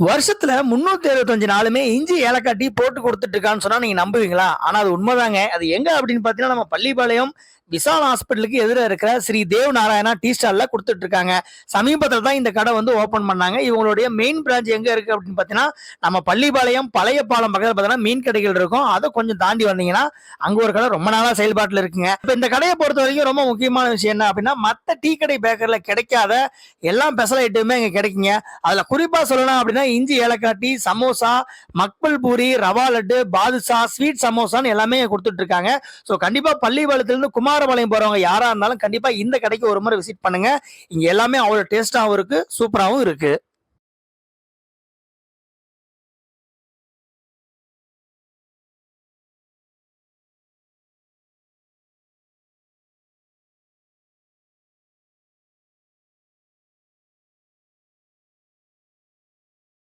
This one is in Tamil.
வருஷத்துல 365 நாளுமே இஞ்சி ஏலக்காய் டீ போட்டு கொடுத்துட்டு இருக்கான்னு சொன்னா நீங்க நம்புவீங்களா? ஆனா அது உண்மைதாங்க. அது எங்க அப்படின்னு பாத்தீங்கன்னா நம்ம பள்ளிப்பாளையம் விசால் ஹாஸ்பிட்டலுக்கு எதிர இருக்கிற ஸ்ரீ தேவ் நாராயணா டீ ஸ்டால்ல கொடுத்துட்டு இருக்காங்க. சமீபத்துல தான் இந்த கடை வந்து ஓபன் பண்ணாங்க. இவங்களுடைய மெயின் பிரான்ச் எங்க இருக்கு அப்படின்னு பாத்தீங்கன்னா நம்ம பள்ளிப்பாளையம் பழைய பாலம் பக்கத்துல பாத்தீங்கன்னா மீன் கடைகள் இருக்கும். அதை கொஞ்சம் தாண்டி வந்தீங்கன்னா அங்க ஒரு கடை ரொம்ப நாளா செயல்பாட்டுல இருக்குங்க. இப்ப இந்த கடையை பொறுத்த வரைக்கும் ரொம்ப முக்கியமான விஷயம் என்ன அப்படின்னா மத்த டீ கடை பேக்கர்ல கிடைக்காத எல்லா ஸ்பெஷல் ஐட்டமுமே இங்க கிடைக்குங்க. அதுல குறிப்பா சொல்லணும் அப்படின்னா இஞ்சி ஏலக்காய் டீ, சமோசா, மக்பல் பூரி, ரவா லட்டு, பாதுஷா, ஸ்வீட் சமோசான்னு எல்லாமே கொடுத்துட்டு இருக்காங்க. ஸோ கண்டிப்பா பள்ளிப்பாளையத்துல இருந்து குமாரபாளையம் போறவங்க யாரா இருந்தாலும் கண்டிப்பா இந்த கடைக்கு ஒரு முறை விசிட் பண்ணுங்க. இங்க எல்லாமே அவ்வளவு டேஸ்டாவும் இருக்கு, சூப்பராவும் இருக்கு.